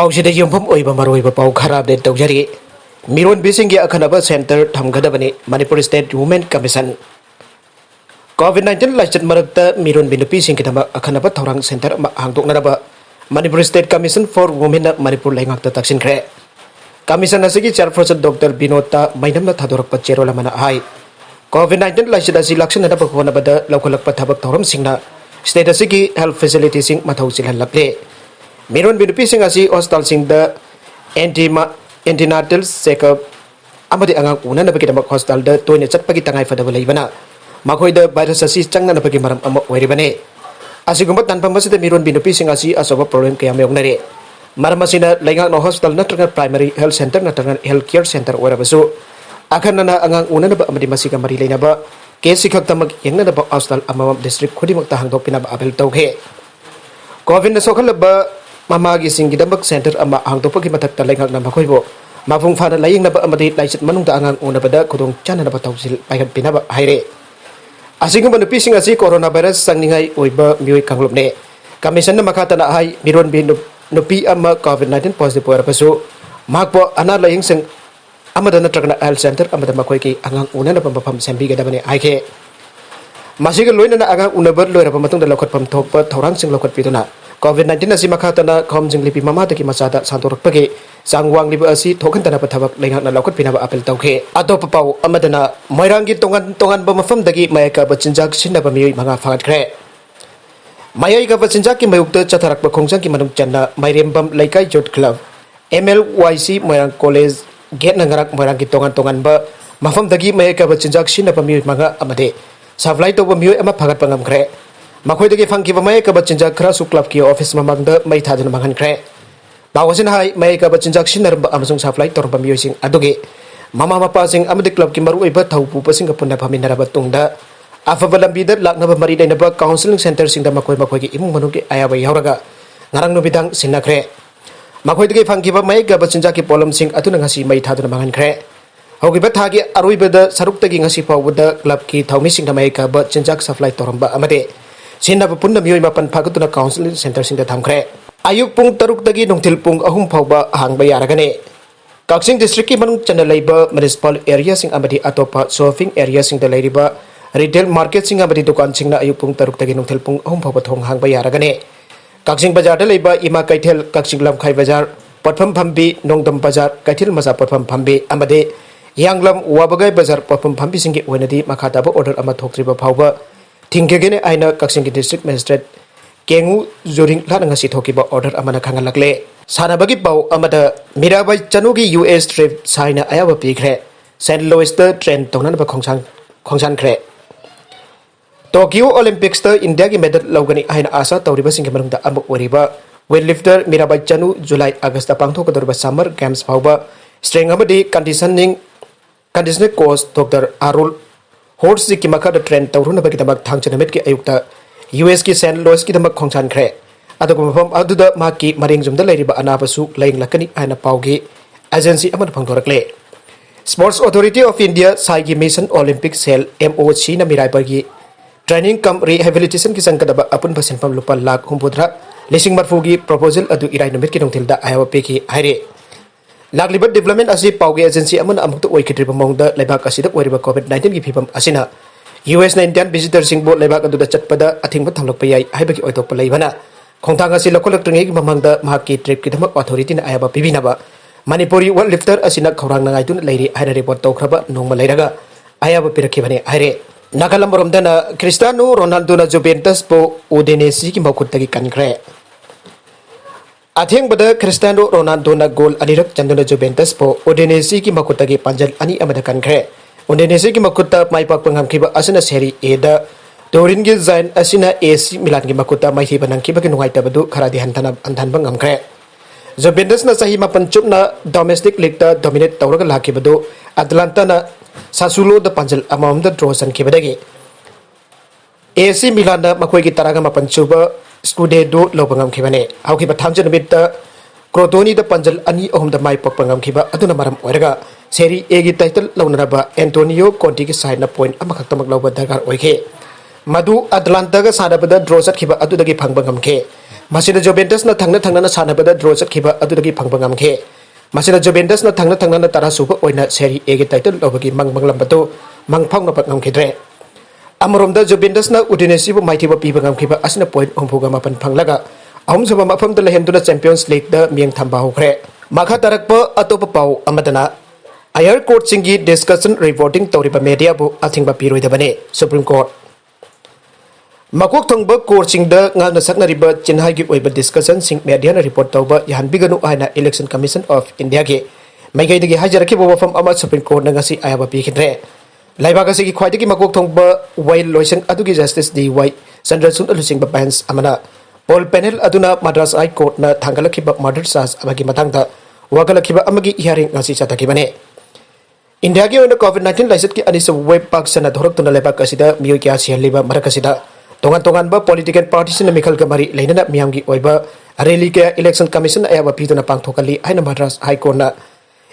पाउसिदा युमफम ओइबा मरोइबा पाउ खरा अपडेट तौजरी मिरोन बिसिंग अखनबा सेंटर थमगदबने मणिपुर स्टेट वुमेन कमीशन कोविड-19 लाइचत मरक्ता मिरोन बिनुपी सिंह अखनबा थौरांग सेंटर हांगदोकनरबा Manipur state commission for women Manipur लेंगाक्ता तक्सिनख्रे कमीशन असगी चेयरपर्सन डॉक्टर बिनोता मैनमना थादोरकपा चेरोल अमना हाई कोविड-19 लाइचत असि लक्षणनबा होनबदा लौखलकपा थबक थौरम सिंगना स्टेट असगी हेल्थ फैसिलिटी सिंग मथौ चिलहलक्ले मिरोन बिनुपी सिंह असि हॉस्पिटल सिंग द एंटीनाटल चेकअप अमदि अंगांग उननबगिदमक हॉस्पिटल द तोयने चटपगी तंगाई फदबा लेबना मखोय द वायरस असि चंगननबगी मरम अम ओइरिबने असिगुम्बा तनफम असि द मिरोन बिनुपी सिंह असि असोबा प्रॉब्लम कया मेयोंगनरे मरम असिना लेंगांग हॉस्पिटल नत्रगा प्राइमरी हेल्थ सेंटर नत्रगा हेल्थ केयर सेंटर ओरबसु अखनना अंगांग उननबा अमदि मसिगा मरि लेनबा केस सिखक्तमक यंगनबा हॉस्पिटल अमम डिस्ट्रिक्ट खुदिमक हांगदोकपिनबा अपील तौखे कोविड सोखलबा ममागी सिंगिदमक सेंटर अमा हांगदोकपगी मथक्ता लेंगांगना मखोयबो माफुंग फाना लायिंगनबा अमदि लाइचत मनुंगदा अंगांग उनबदा खुदोंग चाननबा तौसिल पाइगतपिनबा हाइरे असिगुम्बा नुपीसिंग असि कोरोना वायरस संगनिंगाई ओइबा मियोय कांगलुपने कमीशन मखातना हाई मिरोन बि नुपी अमा कोविड-19 पॉजिटिव ओरबसु माकपो अना लायिंगसिंग अमदा नत्रगना हेल्थ सेंटर अमदा मखोयकी अंगांग उननबा मफम सेंबिगदबने आइखे मासिगा लोइनना अंगांग उनबर लोइरबा मतुंगदा लौखटफम थोकपा थौरांगसिंग लौखटपिदुना कोविड-19 असि मखातना खमजिंग लिपि ममादगी मचादा सांतोरकपगे चांगवांगलिबा असि थोखनतनबा थबक लेंगांगना लौखटपिनबा अपील तौखे अतोप पाउ अमदना मोइरांगी तोंगान मफमदगी मयका बचिंजाक सिनबा मियोय मंगा फागतख्रे मयका बचिंजाक की मयुक्त चथरकपा खोंजंग की मनुंग चन्ना मैरेमबम लेकाई जोट club MLYC Moirang college gate नंगरक मोइरांगी तोंगान मफमदगी मयका बचिंजाक सिनबा मियोय मंगा अमदे सप्लाई तौबा मियोय अमा फागतपा ngamkhre मखोयदगी फंगकिबा मयका बचिंजाक खरासु क्लब की ऑफिस ममंगद मै थादुना मंगनख्रे बावसिन हाई मयका बचिंजाक सिनरबा अमसुंग सप्लाई तौरबा मियोयसिंग अदुगे ममा मपासिंग अमदि क्लब की मरुओइबा थौपुपसिंग पुन्ना फमिनरबा तुंगदा अफबा लंबीदा लाकनबा मरि लेनबा काउंसलिंग सेंटर सिंगदा मखोयगी इमुंग मनुगे अयाबा यावरगा ngarang nubiदang सिनख्रे मखोयदगी फंगकिबा मयका बचिंजाक की पोलम सिंग अतुना ngasi मै थादुना मंगनख्रे होगिबा थागी अरुइबदा सरुक्तगी ngasi पावबदा क्लब की थौमिसिंगदा मयका बचिंजाक सप्लाई तौरबा अमदे सिनबा पुन्ना मियोय मापन फागतुना काउंसलिंग सेंटर सिंगदा थमख्रे अयुक पुंग तरुक्तगी नुंथिल पुंग अहुम फावबा हांगबा यारगने काक्सिंग डिस्ट्रिक्ट की मनुंग चन्ना लैबा म्युनिसिपल एरिया सिंग अमदि अतोपा शॉपिंग एरिया सिंगदा लैरिबा रिटेल मार्केट सिंग अमदि दुकान सिंगना अयुक पुंग तरुक्तगी नुंथिल पुंग अहुम फावबा थोंग हांगबा यारगने काक्सिंग बाजार लैबा इमा कैथेल काक्सिंग लमखाई बाजार पटफम फंबी नोंगदम बाजार कैथेल मजा पटफम फंबी अमदि यांगलम वाबगाई बाजार पटफम फंबी सिंगी ओइनदि मखादाबा ऑर्डर अमा थोक्त्रिबा फावबा थिंगेगेने आइना काक्सिंग डिस्ट्रिक्ट मजिस्ट्रेट केंगु जोरिंग लानंगसी थोकिबा ऑर्डर अमना खंगलकले सानाबगी पाउ अमदा मीराबाई चनुगी US ट्रिप साइना अयाबा पीख्रे सेंट लुइस द ट्रेन तौननबा खोंसानख्रे टोक्यो ओलंपिक्स द इंडिया की मेडल लौगनी आइना आशा तौरिबा सिंगे मनुंगदा अमु ओरिबा वेट लिफ्टर मीराबाई चनु जुलाई अगस्त पांगथोकदरबा समर गेम्स फावबा स्ट्रेंग अमदी conditioning coach doctor Aaron Horschig की मखा ट्रेन तौरुनबगीदमक थांगचनमित की अयुक्ता US की सेंट लुइस की दमक खोंसानख्रे अदुगु मफम अदुदा माकी मरिंगजुमदा लैरिबा अनाबसु लैंगलकनी आइना पाउगी एजेंसी अमन फंगथोरकले स्पोर्ट्स अथॉरिटी ऑफ इंडिया साइगी मिशन ओलंपिक सेल MOC ना मिराइबगी ट्रेनिंग कम रिहेबिलिटेशन की संकदबा अपुन बसेनफम लुपा लाख हुंबुद्रा लिसिंग मरफुगी प्रपोजल अदु इराइ नुमित की नोंथिलदा आयाबा पेकी हाइरे लाखलिबा डेवलपमेंट असि पाउगे एजेंसी अमन अमुक्त ओइखिद्रिबा मोंगदा लेबाक असिदा ओरिबा कोविड-19 की फिबम असिना US ना इंडियन विजिटर सिंबो लेबाक अदुदा चटपदा अथिंगबा थांगलकपा याई हाइबगी ओइथोकपा लैबना खोंथांग असि लखोलक्ट्रिंगेगी ममंगदा महाकी ट्रिप की धमक अथॉरिटी ना आयाबा पिबिनाबा मणिपुरी वर्ल्ड लिफ्टर असिना खौरांग नंगाइदुन लैरि हाइना रिपोर्ट तौख्रबा नोंमा लैरगा आयाबा पिरखिबने हाइरे नागालमरोमदना क्रिस्टियानो रोनाल्डोना जुवेंटस पो उडिनेसी की मखुतगी कनख्रे अथेंगबदा क्रिस्टियानो रोनाल्डोना गोल अनिरक चंदुना जुवेंटस पो उडिनेसी की मखुतगी पंजल अनि अमदा कनख्रे उडिनेसी की मखुता माइपाक पंगमखिबा असना सेरी ए दा टोरिन की जाइन असिना AC मिलान की मखुता माइहिबा नंखिबा की नुगाइतबदु खरादि हंथानबा ngamkhre जुवेंटस ना सही मापन चुपना डोमेस्टिक लीग दा डोमिनेट तौरगा लाखिबदु अटलांटा ना सासुलो द पंजल अमम द ड्रॉ सनखिबदगी AC मिलान ना मखोइगी तरागा मापन चुबा स्कुडेडो लोबंगमखिबने हाउखिबा थामजनबित क्रोटोनी द पंजल अनि अहुम द माइ पकपंगमखिबा अदुना मरम ओरगा सेरी ए की टाइटल लौनरबा एंटोनियो कॉन्टी की साइड ना पॉइंट अमखक्तमक लौबा दरकार ओइखे मधु अटलांटा का सानबदा draw चटखिबा अदुदगी फंगबा ngamखे masina Juventusna thangna sanabada draw chakhiba adudagi phangba ngamkhe masina Juventusna thangna tara suba oina Serie A gi title lobagi manglambatu mangphangna pak ngamkhidre amromda Juventusna Udinese bu maithiba piba ngamkhiba asina point ompuga mapan phanglaga ahum saba mafam da lehenduna Champions League da mieng thamba hokre makha tarakpa atopa pau amadana air court singi discussion reporting tawriba media bu athingba piroidabane Supreme Court makok thongba coaching da ngana sakna riba chinhai gi oiba discussion sing media na report tawba yan biganu aina Election Commission of India ge maigai dagi hajaraki bo wafam ama Supreme Court na ngasi ayaba pikidre laibaga sigi khwaidagi makok thongba wail loisang adugi justice di wai sandrasun alusing ba bench amana Paul panel aduna Madras High Court na thangalakhiba murder charge amagi matangda wagalakhiba amagi hearing ngasi chatakibane India ge oina COVID-19 laisat ki anisa web park sana dhorok tuna lebak asida Mioi kya sialiba marakasida tongan ba political parties na mikal gamari lainana miyamgi oiba rally ke Election Commission ayaba piduna pangthokali aina Madras High Court na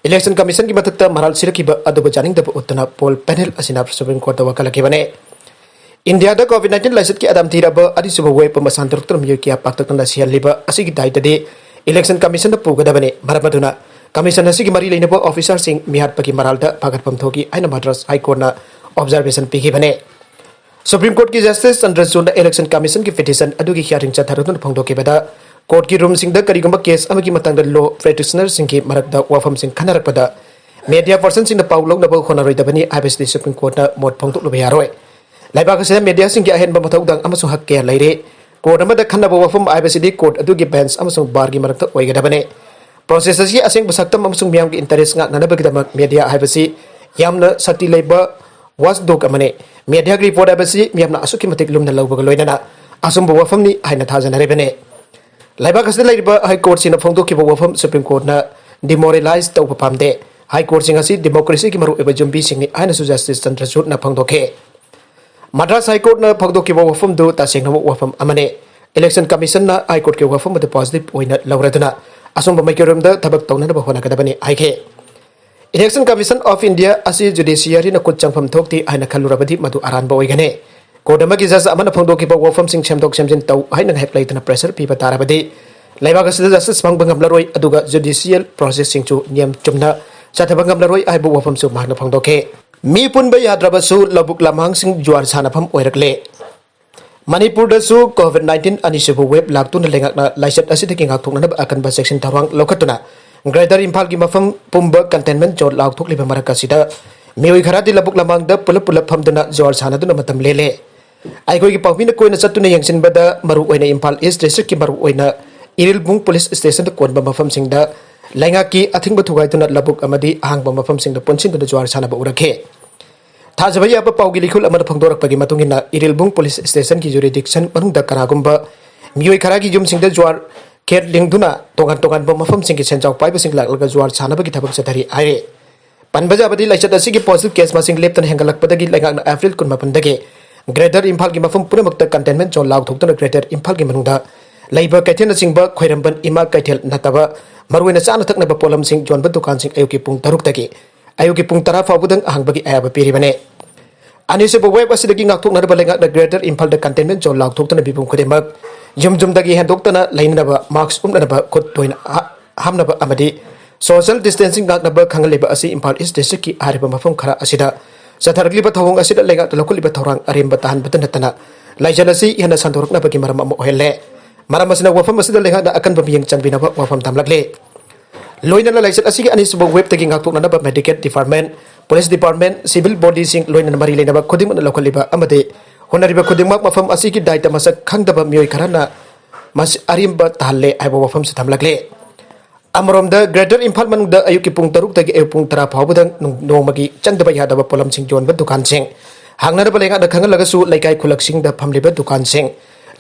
Election Commission ki matakta maral sirakiba aduba janing daba utana Paul panel asina Supreme Court da wakalakibane India da COVID-19 laisat ki adam tiraba adisuba web pamasanturuk tum Mioi kya paktakanda sialiba asigi daitade Election Commission na pugadabane maramaduna Commission asigi mari lainaba officer sing mihar pagi maralda pagatpam thoki aina Madras High Court na observation pikibane Supreme Court ki Justice Sandrasun Election Commission ki petition adugi hearing chatharun phongdoki bada court ki room sing da karigumba case amagi matang da law practitioner sing ki marakda wafam sing khanarakpada media person sing da paulok na ba khonaroi dabani IBC Supreme Court na mot phongtok lu yaroi laiba ka media sing ki ahen ba mathau dang amasu hak ke laire court amada khanaba wafam IBC court adugi bench amasu bar gi marakta oigadabane process asi aseng basaktam amasu miyam ki interest nga nanaba ki media IBC yamna sakti leiba wasdok amane media report abasi miyamna asuki matik lumna lawbaga loinana asumbu wafam ni haina thajana rebene laiba kasde laiba high court sina phongdoki bo wafam Supreme Court na demoralize tawba pamde high court singa si democracy ki maru eba jumbi singni haina su justice Chandrachud na phongdoke Madras High Court na phongdoki bo wafam du ta singna wafam amane Election Commission na high court ke wafam de positive oina lawraduna asumbu maikerum da thabak tawna ba hona kadabani aike Election Commission of India asi judiciary na kut changpham thokti aina khalurabadi madu aran ba oigane kodama ki judge amana phongdoki ba wafam sing semdok semjin taw aina hek laitana pressure pi ba tarabadi laibaga sida justice mangbang amlaroi aduga judicial process sing chu niam chumna chathabang amlaroi ai bu wafam su magna phongdoke mi punba yadraba su labuk lamhang sing juar sanapham oirakle Manipur da su COVID-19 anisubu web laktuna lengakna laisat asidiki ngakthokna ba akan ba section tharwang lokhatuna Greater Impal ki mafam pumba containment zone lauk thok liba marakasida Mioi kharadi labuk lamang da pulap phamduna jor sana duna matam lele ai koi ki pawmina koina chatuna yangsin bada maru oina Impal East District ki maru oina Irilbung Police Station da konba mafam singda lainga ki athingba thugai tuna labuk amadi ahangba mafam singda ponsin da jor sana ba urakhe thajabaya ba pawgi likhul amada phangdorak pagi matungina Irilbung Police Station ki jurisdiction manungda karagumba Mioi kharagi jum singda jor Ker lingduna tongan ba mafam sing ki senjau pai basing laga juar chana bagi thabak satari aire panbaja badi laichat asigi positive case masing leptan hengalak padagi laga April kun mapandage Greater Impal ki mafam punamakta containment zone lauk thoktuna Greater Impal ki manungda laiba kaithena singba khoiramban ima kaithel nataba marwena chana thakna ba polam sing jonba dukan sing ayuki pung taruk taki ayuki pung tara fabudang ahangbagi ayaba piribane anise bo web asidagi ngakthokna ba lenga Greater Impal da containment zone lauk thoktuna bibum khodemak Jum dagi hendoktana lainaba marks umnaba khut toina hamnaba amadi social distancing gaknaba khangaleba asi Impal East District ki ariba mafam khara asida sathargliba thawong asida lenga lokoliba thorang arimba tahan batanatana laijalasi hena sandorokna bagi maram am ohelle maram asina wafam asida lenga da akan bamiyang changbinaba wafam tamlagle loina la laisat asigi ani subo web tagi ngaktokna ba medical department police department civil body sing loina mari leinaba khodim lokoliba amade honariba khudingmak mafam asigi daita masak khangdaba Mioi kharana mas arimba talle aiba wafam se thamlagle amromda Greater Impal manungda ayuki pung taruk tagi ayu pung tara phawbudang nongmagi chandaba yadaba polam sing jonba dukan sing hangna ba lenga da khangalaga su laikai khulak sing da phamliba dukan sing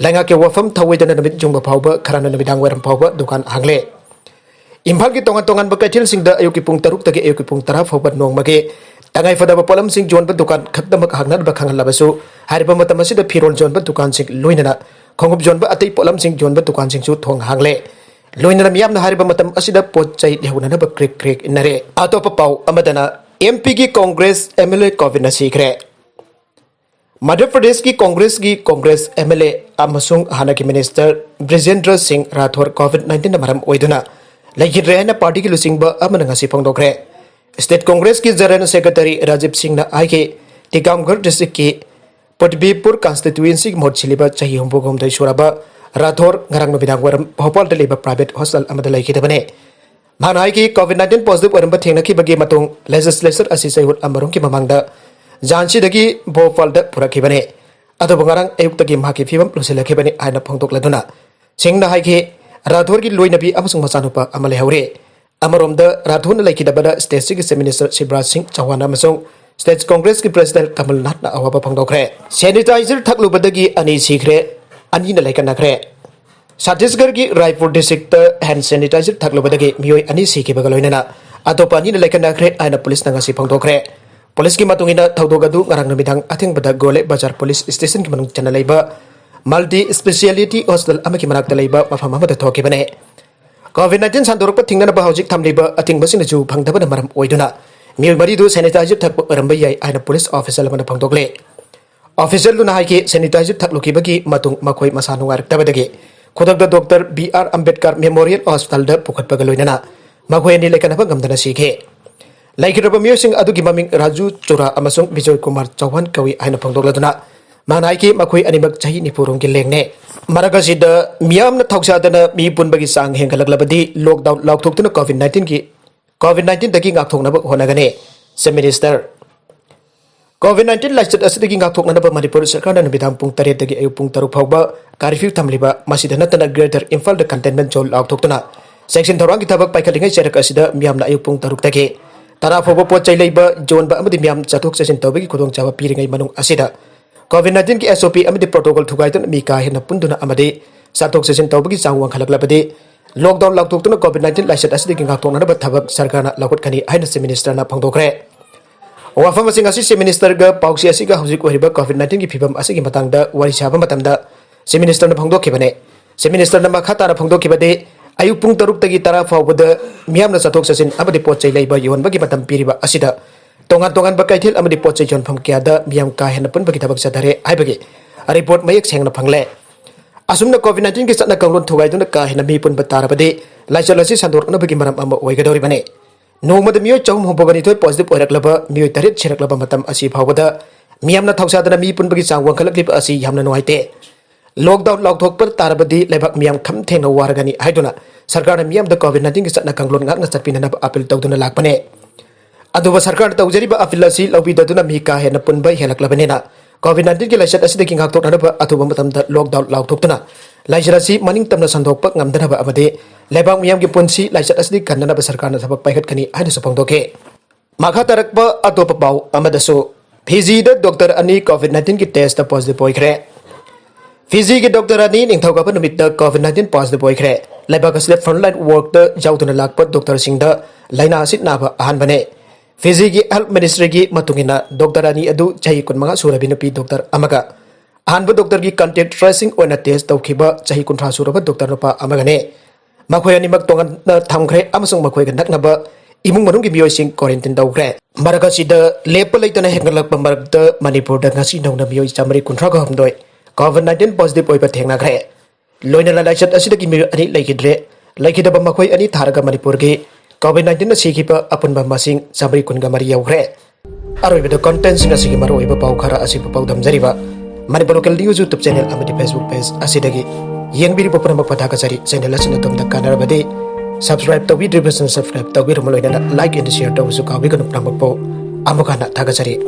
lenga ke wafam thawidana namit jungba phawba kharana namidang waram phawba dukan hangle Impal ki tongan ba kaithil sing da ayuki pung taruk tagi ayuki pung tara phawba nongmagi tangai fada ba polam sing jonba dukan khakdamak hangna ba khangalabasu hariba matam asida phirol jonba dukan sing loinana khongup jonba atei polam sing jonba dukan sing chu thong hangle loinana miyamna hariba matam asida pot chai dehuna ba krek inare atopa pau amadana MP ki Congress MLA Kovina sikre Madhya Pradesh की Congress MLA अमसुंग हाना की minister Brijendra Singh Rathore कोविड-19 मरम ओइदुना लेखिद्रे है party की लुसिंग ngasi फोंदोक्रे state Congress की general secretary Rajiv Singh ना आगे Tikamgarh district की पटबीपुर constituency की मोट छिलिबा चाही हुंबोगोम सुरबा राठौर ngरang नुबिदांग वरम भोपाल दलिबा प्राइवेट हॉस्टल अमद लेखिदबने मानाई की कोविड-19 पॉजिटिव ओरम थेंगनखी बगे मतुंग लेजिस्लेचर असि सैहुत अमरुंग की ममांगदा जानसी दगी भोपाल द पुरखिबने अदब ngरang अयुक्त की माकी फिबम लुसिलखिबने आइना फोंदोक्लदुना सिंगना हाइके राठौर की लोइनबी अमसुंग मचानुपा अमले हौरे अमरोम द राठौर लेखिदबदा स्टेट की मिनिस्टर शिवराज सिंह चौहान अमसुंग स्टेट कांग्रेस की प्रेसिडेंट कमलनाथ ना अवाबा फोंदोक्रे सैनिटाइजर थकलुबदगी अनि सिखरे अनि न लेकनखरे छत्तीसगढ़ की रायपुर डिस्ट्रिक्ट हैंड सैनिटाइजर थकलुबदगी मियोई अनि सिखिबगा लोइनना अतोपा अनि न लेकनखरे आइना पुलिस नंगसी फोंदोक्रे पुलिस की मतुंगिना थौदोगदु ngरang numitang athengbada gole bazar police station की मनुंग चना लेबा मल्टी स्पेशलिटी हॉस्टल अमकी मनाक्ता लेबा मफम अमदा थोकिबने कोविड-19 संदोरप थिंगना हौजिक थमलेबा अथिंगबसिन जु फंगदबना मरम ओइदुना मियोई मरिदु सैनिटाइजर थक अरंबा याई आइना पुलिस ऑफिसर अमना फंगदोगले ऑफिसर लुना हाइके सैनिटाइजर थकलुकिबगी मतुंग मखोई मसा नुंगारक्तबदगे खुदक doctor BR Ambedkar memorial hospital द पुखतपगा लोइनना मखोई नि लेकनबा गमदना सीखे Leikhidre मियोसिंग अदुगी ममिंग राजू चोरा अमसुंग विजय कुमार चौहान कवि आइना फोंदोक्लदुना मानाई की मखोई अनिमक चाही निपुरों की लेंगने मरगसिद मियाम न थौसादना मी पुनबगी सांग हेंगलगलबदी लॉकडाउन लाउथोक्तुना कोविड-19 दगी गाथोंगनब होनगने से मिनिस्टर कोविड-19 लाइचत असदगी गाथोंगनब मणिपुर सरकार नुबिदाम पुंग 3 दगी अयु पुंग 3 फाउबा कारफ्यू थमलिबा मसिदा नतना ग्रेटर इम्फाल द कंटेनमेंट जोन लाउथोक्तुना सेक्शन थौरांग की थबक पाइखलिंगै चेरक असिदा मियामना अयु पुंग 3 दगी तरा फोब पोट चै लेबा जोन बा अमदि मियाम चथोक चसिन तबगी खुदोंग चाबा पीरिङै मनुंग असिदा कोविड-19 की SOP अमदि प्रोटोकॉल थुगाइदन मी का हेन पुंदुना अमदि चथोक चसिन तबगी चांग वंखलकलबदि लॉकडाउन लाउथोक्तुना कोविड-19 लाइसेट असदि गाथोंगनब थबक सरकारना लौखटखनि हाइना से मिनिस्टरना फंगदोखरे वाफम सिंह असि से मिनिस्टर ग पाउसी असि ग हौजिक ओहिबा कोविड-19 की फिबम असि की मतंगदा वरि साबा मतमदा से मिनिस्टरना फंगदोखिबने से मिनिस्टरना मखा तारा फंगदोखिबदि अयु पुंग 3 तगी 10 फाउबद मियामना चथोक चसिन अबदि पोचै लेबा योनबगी मतम पीरिबा असिदा तोंगान बकैथेल अमदि पोचै जोनफम क्यादा मियाम का हेन पुनबगी थबक चथरे हाइबगी रिपोर्ट मयक सेंगना फंगले असुमना कोविड-19 की चतना कंगलोन थुगाइदुना का हेन मी पुनब तारबदि लाइचल असि संदोरकनबगी मरम अम ओइगदोरिबने नोमद मियोय चौम होबगनिथोय पॉजिटिव ओइरक्लबा मियोय 3 छिरक्लबा मतम असि फाउबदा मियामना थौसादना मी पुनबगी चांग वंखलक्लिब असि यामना नोहाइते लॉकडाउन लाउथोक पर तारबदी लेबक मियाम खम थेंगना वारगनी हाइदुना सरकार मियाम द कोविड-19 की चतना कंगलोन ngakna चटपिननब अपील तौदुना लाकपने अदुबा सरकार तौजरिबा अपील असि लौबिदुना मी का हेन पुनबा हेलक्लबनेना कोविड-19 की लाइसेट असि दगी ngakथोकनब अथुबा मतमदा लॉकडाउन लाउथोक्तुना लाइसेट असि मनिंग तमना संदोकपा ngamदनबा अमदे लेबाक मियाम की पुनसी लाइसेट असि कन्ननब सरकारना थबक पाइखतखनि हाइना सफंगदोके माखा तरकबा अतोपा पाउ अमदसु फिजी द डॉक्टर अनि कोविड-19 की टेस्ट पॉजिटिव ओइखरे फिजी के डॉक्टर अनि निंगथौगब नुमित कोविड-19 पॉजिटिव ओइखरे लेबाक असले फ्रंटलाइन वर्क द जाउतुना लाकप डॉक्टर सिंह द लाइना असित नाबा अहानबने फिजी की हेल्थ मिनिस्ट्री की मतुंगिना डॉक्टर अनि अदु चाही 15 सुरबि नुपी डॉक्टर अमगा अहानब डॉक्टर की कांटेक्ट ट्रेसिंग ओइना टेस्ट तौखिबा चाही 30 सुरबा डॉक्टर नुपा अमगने मखोय अनिमक तोंगन थमखरे अमसुंग मखोय नकनबा इमुंग मनुंग की मियोसिंग क्वारंटाइन तौखरे मरगसिद लेप लेतना हेंगलक मरगद मणिपुर द ngasi नौना मियोय चामरी 19 कोविड-19 पॉजिटिव ओइबा थेंगनाखरे लोइना लाइचत असिदगी मियो अनि लेखिदब मखोय अनि थारगा मणिपुर के कोविड-19 न सिखिबा अपुनबा मसिंग चामरी कुनगा मरि यौखरे अरोइबद कंटेंट सिंग असिगी मरो ओइबा पाउ खरा असिबा पाउ दमजरिबा Manipur local news YouTube channel अमदि फेसबुक पेज असिदगी येंगबिरिबो पुनम पथाका चरी चैनल असिन तमदा कानरबदि सब्सक्राइब तौबिद्रिबसन सब्सक्राइब तौबिरम लोइना लाइक एंड शेयर तौसु काबिगन प्रमपो अमुकाना थागा चरी